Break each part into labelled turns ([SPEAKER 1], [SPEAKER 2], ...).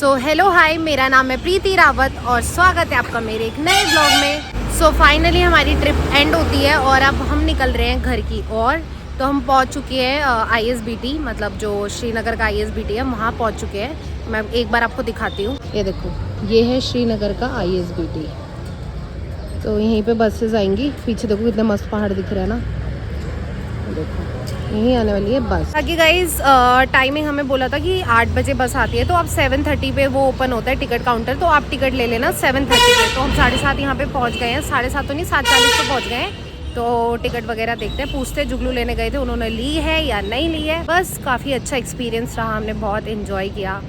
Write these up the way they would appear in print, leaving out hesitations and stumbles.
[SPEAKER 1] So hello hi, मेरा नाम है प्रीति रावत और स्वागत है आपका मेरे एक नए ब्लॉग में। सो फाइनली हमारी ट्रिप एंड होती है और अब हम निकल रहे हैं घर की ओर। तो हम पहुंच चुके हैं ISBT, मतलब जो श्रीनगर का ISBT है, वहाँ पहुंच चुके हैं। मैं एक बार आपको दिखाती हूँ। ये देखो, ये है श्रीनगर का ISBT। तो यहीं पे बसेस आएंगी। पीछे देखो कितने मस्त पहाड़ दिख रहे हैं ना, देखो यहीं आने वाली है बस। बाकी गाइज टाइमिंग हमें बोला था कि 8 बजे बस आती है, तो अब 7:30 पे वो ओपन होता है टिकट काउंटर, तो आप टिकट ले लेना 7:30 पे। तो हम 7:30 यहाँ पे पहुँच गए हैं, 7:30 तो नहीं 7:40 पे पहुँच गए हैं। तो टिकट वगैरह देखते हैं, पूछते हैं। जुगलू लेने गए थे, उन्होंने ली है या नहीं ली है। बस काफ़ी अच्छा एक्सपीरियंस रहा, हमने बहुत इन्जॉय किया।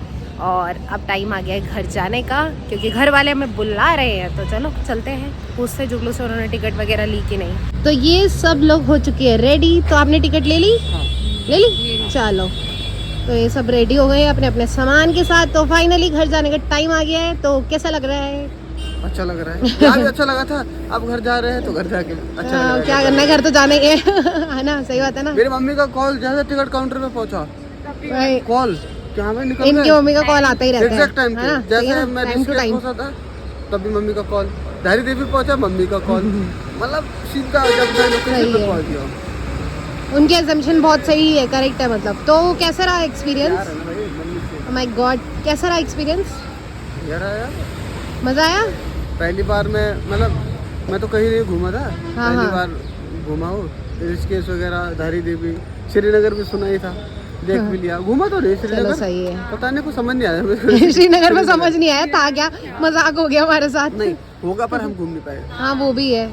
[SPEAKER 1] और अब टाइम आ गया है घर जाने का, क्योंकि घर वाले हमें बुला रहे हैं। तो चलो चलते हैं, पूछते हैं जुगलू से उन्होंने टिकट वगैरह ली कि नहीं। तो ये सब लोग हो चुके हैं रेडी। तो आपने टिकट ले ली? हाँ। ले ली? चलो, तो ये सब रेडी हो गए अपने अपने सामान के साथ। तो फाइनली घर जाने का टाइम आ गया है। तो कैसा लग रहा है?
[SPEAKER 2] अच्छा लग रहा है, यहाँ भी अच्छा लगा था। अब घर जा रहे हैं तो घर जाके अच्छा लग रहा है।
[SPEAKER 1] क्या करना है, घर तो जाने के है ना। सही बात है ना।
[SPEAKER 2] मेरी मम्मी का कॉल जैसे टिकट काउंटर पे पहुंचा, कॉल क्या हमें निकल
[SPEAKER 1] इनकी मम्मी का कॉल आता ही रहता है
[SPEAKER 2] एग्जैक्ट टाइम पे। जैसे मैं
[SPEAKER 1] टाइम टू टाइम
[SPEAKER 2] पहुंचा था तभी मम्मी का कॉल, धारी देवी पहुंचा मम्मी का कॉल, मतलब सीधा जब मैं लोकेशन पे पहुंच गया।
[SPEAKER 1] उनकी असम्पशन बहुत सही है, करेक्ट है मतलब। तो कैसा रहा एक्सपीरियंस? ओह माय गॉड, कैसा रहा एक्सपीरियंस?
[SPEAKER 2] यार
[SPEAKER 1] मजा आया?
[SPEAKER 2] पहली बार मतलब मैं तो कहीं नहीं घूमा था।
[SPEAKER 1] हाँ,
[SPEAKER 2] पहली बार घूमा हूँ, ऋषिकेश वगैरह, धारी देवी, श्रीनगर भी सुना ही था, देख भी लिया। घूमा तो नहीं श्रीनगर,
[SPEAKER 1] सही है।
[SPEAKER 2] पता नहीं कुछ समझ नहीं आया
[SPEAKER 1] श्रीनगर में समझ नहीं आया था क्या, मजाक हो गया हमारे साथ।
[SPEAKER 2] नहीं होगा पर हम घूम नहीं पाए।
[SPEAKER 1] हाँ वो भी है,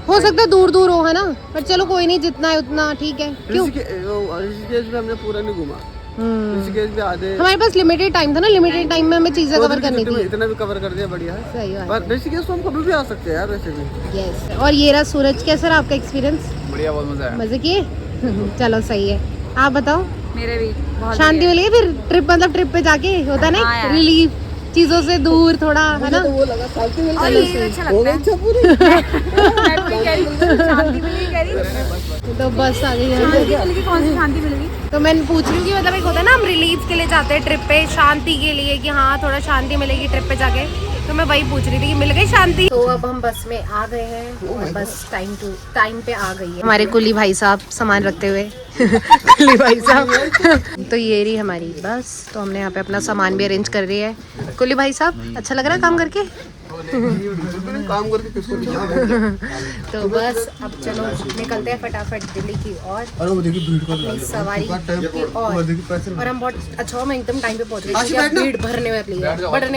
[SPEAKER 1] हो सकता है दूर दूर हो, है ना। पर चलो कोई नहीं, जितना है उतना ठीक है। क्यों?
[SPEAKER 2] ऋषिकेश भी हमने पूरा नहीं घूमा। ऋषिकेश भी आधे,
[SPEAKER 1] हमारे पास लिमिटेड टाइम था ना, लिमिटेड टाइम में हमें चीजें कवर करनी थी।
[SPEAKER 2] इतना भी कवर कर दिया, बढ़िया है।
[SPEAKER 1] सही बात
[SPEAKER 2] पर ऋषिकेश तो हम कभी भी आ सकते हैं यार, वैसे भी।
[SPEAKER 1] यस। और ये रहा सूरज, कैसा रहा आपका एक्सपीरियंस?
[SPEAKER 2] बढ़िया, बहुत मजा आया।
[SPEAKER 1] मजे किए? चलो सही है, आप बताओ।
[SPEAKER 3] मेरे भी बहुत
[SPEAKER 1] शांति मिली फिर ट्रिप, मतलब ट्रिप पे जाके होता है ना रिलीफ, चीजों से दूर थोड़ा, है ना।
[SPEAKER 2] तो वो लगा शांति मिल
[SPEAKER 3] और ये अच्छा लगता है।
[SPEAKER 2] अच्छा पूरी
[SPEAKER 3] शांति मिली कह रही।
[SPEAKER 1] तो बस आ गई है।
[SPEAKER 3] शांति मिलेगी, कौन सी शांति मिलेगी?
[SPEAKER 1] तो मैं पूछ रही हूँ कि मतलब एक होता है ना, हम रिलीफ के लिए जाते हैं ट्रिप पे, शांति के लिए, कि हाँ थोड़ा शांति मिलेगी ट्रिप पे जाके। तो मैं वही पूछ रही थी कि मिल गई शांति। तो अब हम बस में आ गए हैं और बस टाइम पे आ गई है हमारे कुली भाई साहब सामान रखते हुए। कुली भाई साहब। तो ये रही हमारी बस। तो हमने यहाँ पे अपना सामान भी अरेंज कर रही है। कुली भाई साहब, अच्छा लग रहा है काम करके?
[SPEAKER 2] काम करके किसको
[SPEAKER 1] तो बस अब चलो निकलते हैं फटाफट दिल्ली की ओर, अपनी सवारी की ओर। और हम बहुत अच्छा, मैं एकदम टाइम पे पहुंच गए, भीड़ बढ़ने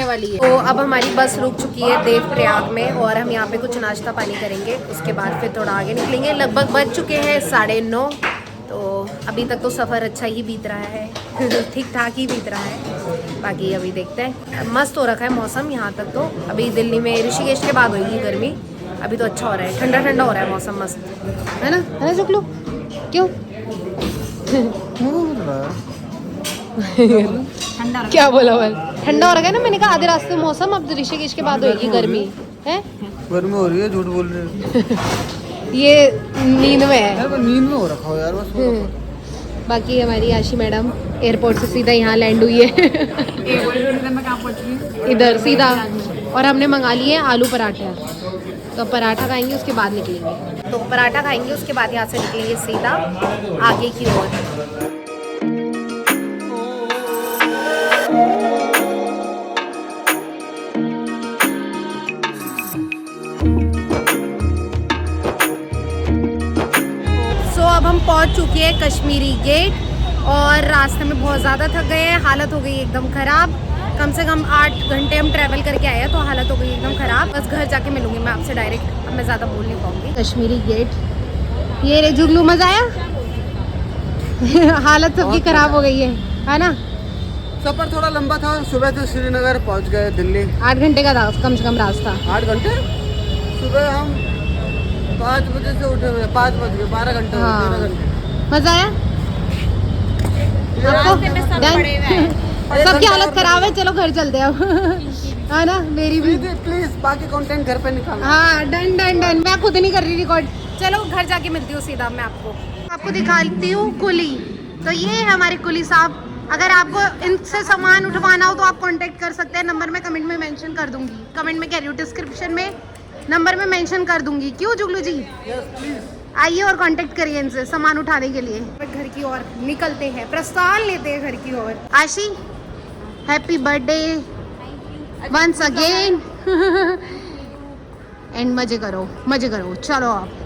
[SPEAKER 1] वाली है। तो अब हमारी बस रुक चुकी है देवप्रयाग में और हम यहाँ पे कुछ नाश्ता पानी करेंगे, उसके बाद फिर थोड़ा आगे निकलेंगे। लगभग बज चुके हैं 9:30। तो अभी तक तो सफ़र अच्छा ही बीत रहा है, ठीक ठाक ही बीत रहा है। बाकी अभी देखते हैं। मस्त हो रखा है मौसम यहाँ तक तो। अभी दिल्ली में ऋषिकेश के बाद होगी गर्मी, अभी तो अच्छा हो रहा है, ठंडा ठंडा हो रहा है मौसम, मस्त है ना। है ना जुगलू? क्यों? क्या बोला बोल? ठंडा हो रहा है ना, मैंने कहा आधे रास्ते मौसम, अब ऋषिकेश के बाद होगी गर्मी है।
[SPEAKER 2] गर्मी हो रही है, झूठ बोल रहे हैं।
[SPEAKER 1] ये नींद में है
[SPEAKER 2] यार, नींद में हो रखा हो यार बस।
[SPEAKER 1] बाकी हमारी आशी मैडम एयरपोर्ट से सीधा यहाँ लैंड हुई है। इधर सीधा। और हमने मंगा लिए आलू पराठे, तो पराठा खाएंगे उसके बाद निकलेंगे। तो पराठा खाएंगे उसके बाद यहाँ से निकलेंगे सीधा आगे की ओर। अब हम पहुंच चुके हैं कश्मीरी गेट और रास्ते में बहुत ज़्यादा थक गए हैं, हालत हो गई एकदम ख़राब। कम से कम 8 घंटे हम ट्रैवल करके आए हैं, तो हालत हो गई एकदम ख़राब। बस घर जाके मिलूंगी मैं आपसे डायरेक्ट, अब मैं ज़्यादा बोल नहीं पाऊंगी। कश्मीरी गेट, ये रे जुगलू, मज़ा आया? हालत सबकी ख़राब हो गई है ना।
[SPEAKER 2] सफर थोड़ा लंबा था, सुबह से श्रीनगर पहुंच गए दिल्ली।
[SPEAKER 1] 8 घंटे का था कम से कम रास्ता।
[SPEAKER 2] 8 घंटे? सुबह हम 5 बजे से उठे हुए, 5 बज गए, 12 घंटे, 13 घंटे।
[SPEAKER 1] मजा आया आपको? सबकी हालत खराब है, चलो घर चलते हैं अब। है ना, मेरी भी
[SPEAKER 2] प्लीज बाकी कंटेंट घर पे निकालना।
[SPEAKER 1] हाँ डन डन डन, मैं खुद नहीं कर रही रिकॉर्ड। चलो घर जाके मिलती हूँ सीधा, मैं आपको दिखाती हूँ कुली। तो ये है हमारे कुली साहब, अगर आपको इनसे सामान उठवाना हो तो आप कांटेक्ट कर सकते हैं, नंबर मैं कमेंट में मेंशन कर दूंगी, कमेंट में कह रही हूँ डिस्क्रिप्शन में नंबर में मेंशन कर दूंगी। क्यों जुगलू जी? आइए और कांटेक्ट करिए इनसे सामान उठाने के लिए। घर की ओर निकलते हैं, प्रस्थान लेते हैं घर की ओर। Aashi happy birthday once again एंड मजे करो चलो आप।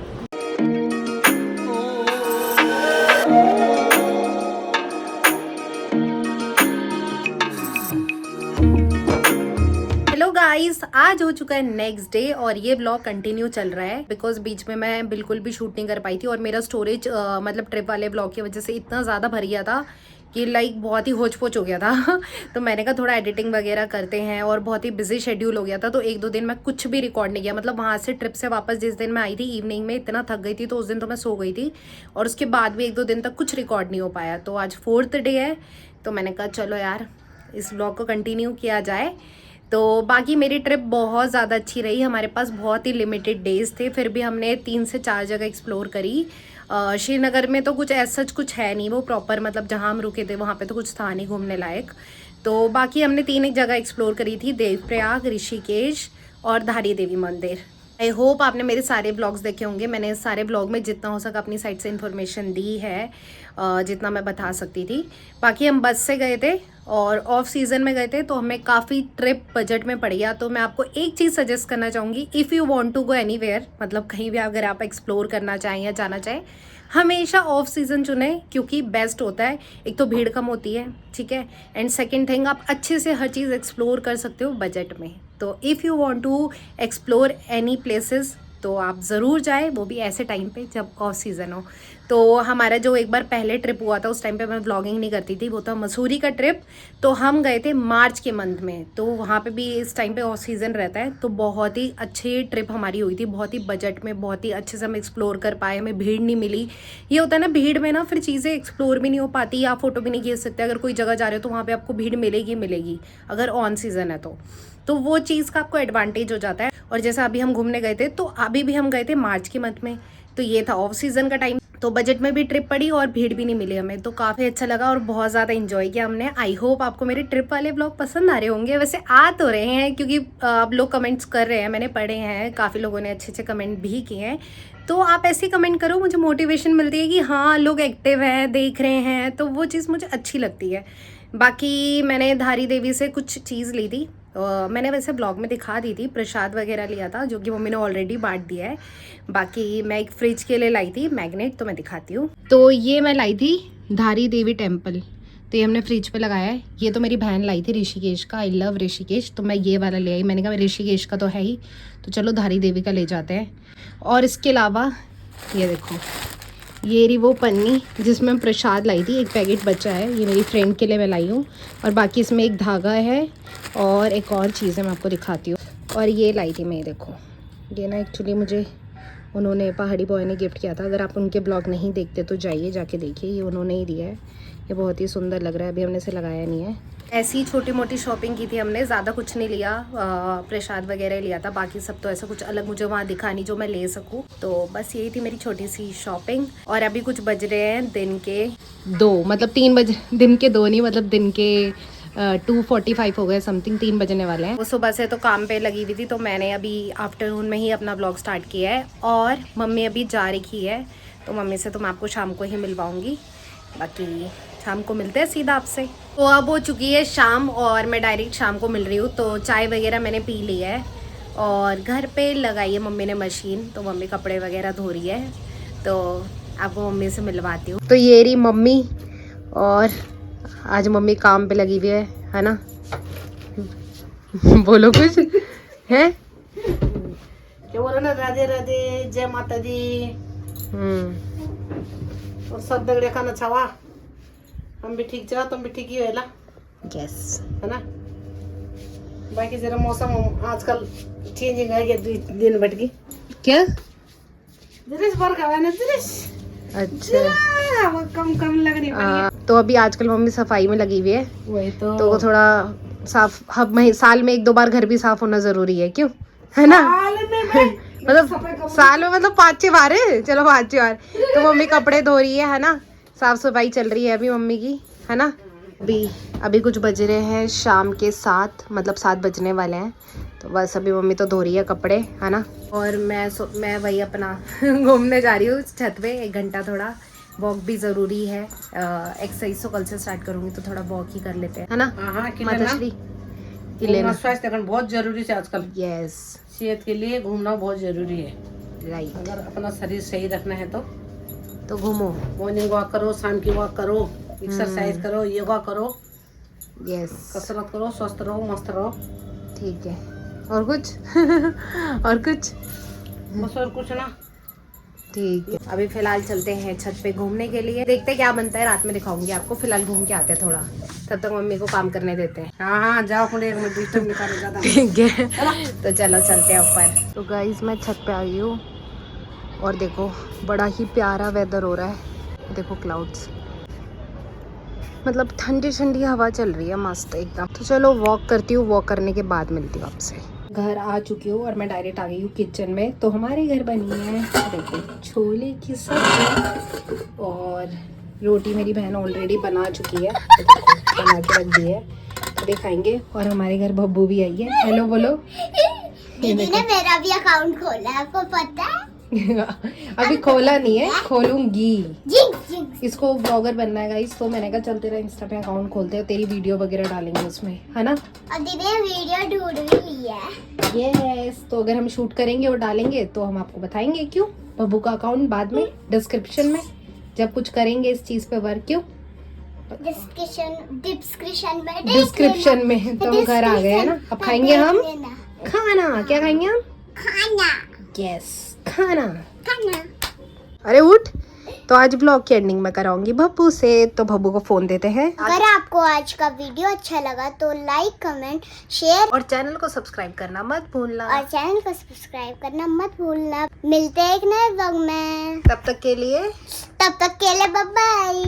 [SPEAKER 1] हेलो गाइस, आज हो चुका है नेक्स्ट डे और ये व्लॉग कंटिन्यू चल रहा है बिकॉज बीच में मैं बिल्कुल भी शूट नहीं कर पाई थी और मेरा स्टोरेज मतलब ट्रिप वाले व्लॉग की वजह से इतना ज़्यादा भर गया था कि लाइक बहुत ही होच पोच हो गया था तो मैंने कहा थोड़ा एडिटिंग वगैरह करते हैं और बहुत ही बिजी शेड्यूल हो गया था तो एक दो दिन मैं कुछ भी रिकॉर्ड नहीं किया। मतलब वहाँ से ट्रिप से वापस जिस दिन मैं आई थी इवनिंग में इतना थक गई थी तो उस दिन तो मैं सो गई थी और उसके बाद भी एक दो दिन तक कुछ रिकॉर्ड नहीं हो पाया। तो आज 4th डे है तो मैंने कहा चलो यार इस व्लॉग को कंटिन्यू किया जाए। तो बाकी मेरी ट्रिप बहुत ज़्यादा अच्छी रही, हमारे पास बहुत ही लिमिटेड डेज थे फिर भी हमने 3 से 4 जगह एक्सप्लोर करी। श्रीनगर में तो कुछ ऐसा कुछ है नहीं, वो प्रॉपर मतलब जहाँ हम रुके थे वहाँ पे तो कुछ था नहीं घूमने लायक। तो बाकी हमने 3 एक जगह एक्सप्लोर करी थी, देवप्रयाग, ऋषिकेश और धारी देवी मंदिर। आई होप आपने मेरे सारे ब्लॉग्स देखे होंगे। मैंने सारे ब्लॉग में जितना हो सका अपनी साइड से इन्फॉर्मेशन दी है, जितना मैं बता सकती थी। बाकी हम बस से गए थे और ऑफ सीज़न में गए थे तो हमें काफ़ी ट्रिप बजट में पड़ गया। तो मैं आपको एक चीज़ सजेस्ट करना चाहूँगी, if you want to go anywhere, मतलब कहीं भी अगर आप एक्सप्लोर करना चाहें या जाना चाहें, हमेशा ऑफ सीज़न चुने क्योंकि बेस्ट होता है। एक तो भीड़ कम होती है, ठीक है, एंड सेकंड थिंग आप अच्छे से हर चीज़ एक्सप्लोर कर सकते हो बजट में। तो if you want to explore any places तो आप ज़रूर जाए, वो भी ऐसे टाइम पे जब ऑफ सीज़न हो। तो हमारा जो एक बार पहले ट्रिप हुआ था उस टाइम पे मैं व्लॉगिंग नहीं करती थी, वो था मसूरी का ट्रिप। तो हम गए थे मार्च के मंथ में, तो वहाँ पे भी इस टाइम पे ऑफ सीज़न रहता है। तो बहुत ही अच्छी ट्रिप हमारी हुई थी, बहुत ही बजट में, बहुत ही अच्छे से हम एक्सप्लोर कर पाए, हमें भीड़ नहीं मिली। ये होता है ना भीड़ में ना फिर चीज़ें एक्सप्लोर भी नहीं हो पाती, आप फोटो भी नहीं खींच सकते। अगर कोई जगह जा रहे हो तो वहाँ पर आपको भीड़ मिलेगी अगर ऑन सीज़न है तो वो चीज़ का आपको एडवांटेज हो जाता है। और जैसा अभी हम घूमने गए थे तो अभी भी हम गए थे मार्च के मंथ में, तो ये था ऑफ सीज़न का टाइम, तो बजट में भी ट्रिप पड़ी और भीड़ भी नहीं मिली हमें। तो काफ़ी अच्छा लगा और बहुत ज़्यादा इन्जॉय किया हमने। आई होप आपको मेरे ट्रिप वाले ब्लॉग पसंद आ रहे होंगे। वैसे आ तो रहे हैं क्योंकि आप लोग कमेंट्स कर रहे हैं, मैंने पढ़े हैं, काफ़ी लोगों ने अच्छे कमेंट भी किए हैं। तो आप ऐसे कमेंट करो, मुझे मोटिवेशन मिलती है कि हाँ लोग एक्टिव हैं, देख रहे हैं, तो वो चीज़ मुझे अच्छी लगती है। बाकी मैंने धारी देवी से कुछ चीज़ ली थी, मैंने वैसे ब्लॉग में दिखा दी थी, प्रसाद वगैरह लिया था जो कि मम्मी ने ऑलरेडी बांट दिया है। बाकी मैं एक फ्रिज के लिए लाई थी मैग्नेट, तो मैं दिखाती हूँ। तो ये मैं लाई थी धारी देवी टेम्पल, तो ये हमने फ्रिज पे लगाया है। ये तो मेरी बहन लाई थी ऋषिकेश का, आई लव ऋषिकेश, तो मैं ये वाला ले आई। मैंने कहा ऋषिकेश का तो है ही, तो चलो धारी देवी का ले जाते हैं। और इसके अलावा ये देखो, ये रही वो पन्नी जिसमें मैं प्रसाद लाई थी, एक पैकेट बचा है, ये मेरी फ्रेंड के लिए मैं लाई हूँ। और बाकी इसमें एक धागा है और एक और चीज़ है, मैं आपको दिखाती हूँ। और ये लाई थी मैं, देखो ये ना एक्चुअली मुझे उन्होंने, पहाड़ी बॉय ने गिफ्ट किया था। अगर आप उनके ब्लॉग नहीं देखते तो जाइए जाके देखिए, ये उन्होंने ही दिया है। ये बहुत ही सुंदर लग रहा है, अभी हमने इसे लगाया नहीं है। ऐसी छोटी मोटी शॉपिंग की थी हमने, ज़्यादा कुछ नहीं लिया, प्रसाद वगैरह लिया था। बाकी सब तो ऐसा कुछ अलग मुझे वहाँ दिखा नहीं जो मैं ले सकूँ। तो बस यही थी मेरी छोटी सी शॉपिंग। और अभी कुछ बज रहे हैं दिन के 2, मतलब 3 बजे, दिन के 2 नहीं, मतलब दिन के 2:45 हो गए समथिंग, 3 बजने वाले हैं। वो सुबह से तो काम पे लगी हुई थी, तो मैंने अभी आफ्टरनून में ही अपना ब्लॉग स्टार्ट किया है। और मम्मी अभी जा रही है, तो मम्मी से तो मैं आपको शाम को ही मिलवाऊंगी। बाकी शाम को मिलते हैं सीधा आपसे। तो अब हो चुकी है शाम और मैं डायरेक्ट शाम को मिल रही हूँ। तो चाय वगैरह मैंने पी ली है और घर पे लगाई है मम्मी ने मशीन, तो मम्मी कपड़े वगैरह धो रही है। तो आपको मम्मी से मिलवाती हूँ। तो ये रही मम्मी, और आज मम्मी काम पे लगी हुई है ना? बोलो कुछ है
[SPEAKER 4] क्या बोलो ना, राधे राधे, जय माता दी। और सब दगड़े खाना छावा, हम भी ठीक जाओ, तुम भी ठीक ही होएला,
[SPEAKER 1] यस
[SPEAKER 4] है ना? बाकी जरा मौसम आजकल चेंजिंग है, दिन बढ़ गई
[SPEAKER 1] क्या
[SPEAKER 4] दृश्य बरखा है ना, दृश्य
[SPEAKER 1] अच्छा
[SPEAKER 4] वो कम लग रही है।
[SPEAKER 1] तो अभी आजकल मम्मी सफाई में लगी हुई है,
[SPEAKER 4] वही तो
[SPEAKER 1] वो थोड़ा साफ, हम साल में 1-2 बार घर भी साफ होना जरूरी है, क्यों, है ना? मतलब साल में मतलब 5-6 बार है, चलो 5-6 बार। तो मम्मी कपड़े धो रही है ना, साफ सफाई चल रही है अभी मम्मी की, है ना? अभी कुछ बज रहे हैं शाम के 7, मतलब 7 बजने वाले हैं। तो बस अभी मम्मी तो धो रही है कपड़े, है ना। और मैं वही अपना घूमने जा रही हूँ छत पे 1 घंटा। थोड़ा वॉक भी ज़रूरी है, एक्सरसाइज तो कल से स्टार्ट करूँगी तो थोड़ा वॉक ही कर लेते हैं, है ना।
[SPEAKER 4] हाँ
[SPEAKER 1] माताश्री
[SPEAKER 4] घूमना स्वास्थ्य करना बहुत जरूरी है आजकल।
[SPEAKER 1] यस,
[SPEAKER 4] सेहत के लिए घूमना बहुत जरूरी है।
[SPEAKER 1] राइट।
[SPEAKER 4] अगर अपना शरीर सही रखना है तो
[SPEAKER 1] घूमो,
[SPEAKER 4] मॉर्निंग वॉक करो, शाम की वॉक करो, एक्सरसाइज करो, योगा करो,
[SPEAKER 1] यस,
[SPEAKER 4] कसरत करो, स्वस्थ रहो, मस्त रहो।
[SPEAKER 1] ठीक है। और कुछ और कुछ
[SPEAKER 4] बस और कुछ ना।
[SPEAKER 1] ठीक है। अभी फिलहाल चलते हैं छत पे घूमने के लिए, देखते हैं क्या बनता है, रात में दिखाऊंगी आपको। फिलहाल घूम के आते हैं थोड़ा, तब तक मम्मी को काम करने देते हैं।
[SPEAKER 4] हाँ जाओ, अपने एक डिस्टर्ब नहीं करो ज्यादा।
[SPEAKER 1] ठीक है, तो चलो चलते हैं ऊपर। तो गाइस मैं छत पे आ गई हूँ और देखो बड़ा ही प्यारा वेदर हो रहा है। देखो क्लाउड्स, मतलब ठंडी ठंडी हवा चल रही है मस्त एकदम। तो चलो वॉक करती हूँ, वॉक करने के बाद मिलती हूँ आपसे। घर आ चुकी हूँ और मैं डायरेक्ट आ गई हूँ किचन में। तो हमारे घर बनी है देखो छोले की सब्जी और रोटी मेरी बहन ऑलरेडी बना चुकी है, तो बना के रख दी है, तो दिखाएंगे। और हमारे घर बब्बू भी आई है। हेलो बोलो।
[SPEAKER 5] दीदी ने मेरा भी अकाउंट खोला है, आपको पता है?
[SPEAKER 1] अभी खोला नहीं है, खोलूंगी।
[SPEAKER 5] Jinx jinx.
[SPEAKER 1] इसको ब्लॉगर बनना है गाइस, तो मैंने कहा चल तेरा इंस्टा पे अकाउंट खोलते हैं, तेरी वीडियो वगैरह डालेंगे उसमें, है ना।
[SPEAKER 5] और दीदी ने वीडियो ढूंढ भी ली है।
[SPEAKER 1] यस, तो अगर हम शूट करेंगे और डालेंगे तो हम आपको बताएंगे। क्यों? बब्बू का अकाउंट बाद में डिस्क्रिप्शन में, जब कुछ करेंगे इस चीज पे वर्क। क्यों? डिस्क्रिप्शन में। तो हम घर आ गए हैं ना, अब खाएंगे हम खाना। क्या खाएंगे हम?
[SPEAKER 5] खाना।
[SPEAKER 1] यस, खाना।
[SPEAKER 5] खाना।
[SPEAKER 1] अरे उठ। तो आज ब्लॉग की एंडिंग में कराऊंगी भब्बू से, तो भब्बू को फोन देते हैं।
[SPEAKER 5] अगर आपको आज का वीडियो अच्छा लगा तो लाइक, कमेंट, शेयर
[SPEAKER 1] और चैनल को सब्सक्राइब करना मत भूलना।
[SPEAKER 5] और चैनल को सब्सक्राइब करना मत भूलना। मिलते हैं एक नए व्लॉग में,
[SPEAKER 1] तब तक के लिए
[SPEAKER 5] बाय बाय।